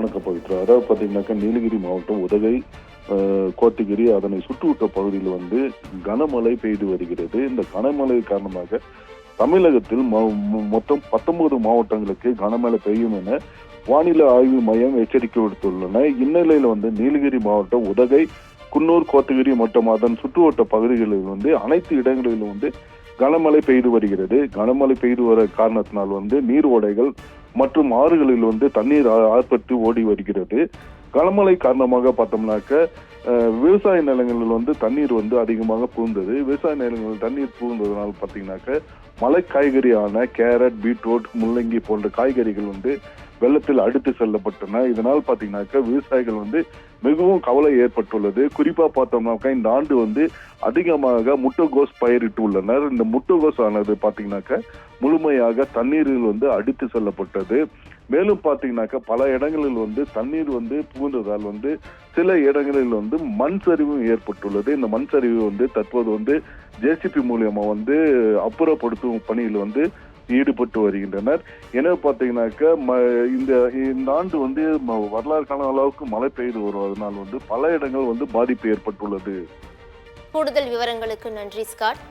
வணக்கம் பவித்ரா. அதாவது பார்த்தீங்கன்னாக்கா நீலகிரி மாவட்டம் உதகை, கோத்தகிரி அதனை சுற்றுவட்ட பகுதியில் கனமழை பெய்து வருகிறது. இந்த கனமழை காரணமாக தமிழகத்தில் மொத்தம் 19 மாவட்டங்களுக்கு கனமழை பெய்யும் என வானிலை ஆய்வு மையம் எச்சரிக்கை விடுத்துள்ளன. இந்நிலையில் நீலகிரி மாவட்டம் உதகை, குன்னூர், கோத்தகிரி மற்றும் அதன் சுற்றுவட்ட பகுதிகளில் அனைத்து இடங்களிலும் கனமழை பெய்து வருகிறது. கனமழை பெய்து வர காரணத்தினால் நீர் ஓடைகள் மற்றும் ஆறுகளில் தண்ணீர் ஆர்ப்பட்டு ஓடி வருகிறது. கனமழை காரணமாக பார்த்தோம்னாக்க விவசாய நிலங்களில் தண்ணீர் அதிகமாக புகுந்தது. விவசாய நிலங்களில் தண்ணீர் புகுந்ததுனால பார்த்தீங்கன்னாக்க மலை காய்கறியான கேரட், பீட்ரூட், முள்ளங்கி போன்ற காய்கறிகள் வெள்ளத்தில் அடித்து செல்லப்பட்டன. இதனால் பார்த்தீங்கன்னாக்க விவசாயிகள் மிகவும் கவலை ஏற்பட்டுள்ளது. குறிப்பா பார்த்தோம்னாக்கா இந்த ஆண்டு அதிகமாக முட்டைகோஸ் பயிரிட்டு உள்ளனர். இந்த முட்டைகோஸ் ஆனது பார்த்தீங்கன்னாக்க முழுமையாக தண்ணீரில் அடித்து செல்லப்பட்டது. மேலும் பார்த்தீங்கன்னாக்க பல இடங்களில் தண்ணீர் புகுந்ததால் சில இடங்களில் மண் சரிவும் ஏற்பட்டுள்ளது. இந்த மண் சரிவு தற்போது ஜேசிபி மூலியமா அப்புறப்படுத்தும் பணியில் ஈடுபட்டு வருகின்றனர். எனவே பார்த்தீங்கன்னாக்க இந்த ஆண்டு வரலாறு காண அளவுக்கு மழை பெய்து வருவதனால் பல இடங்கள் பாதிப்பு ஏற்பட்டுள்ளது. கூடுதல் விவரங்களுக்கு நன்றி ஸ்காட்.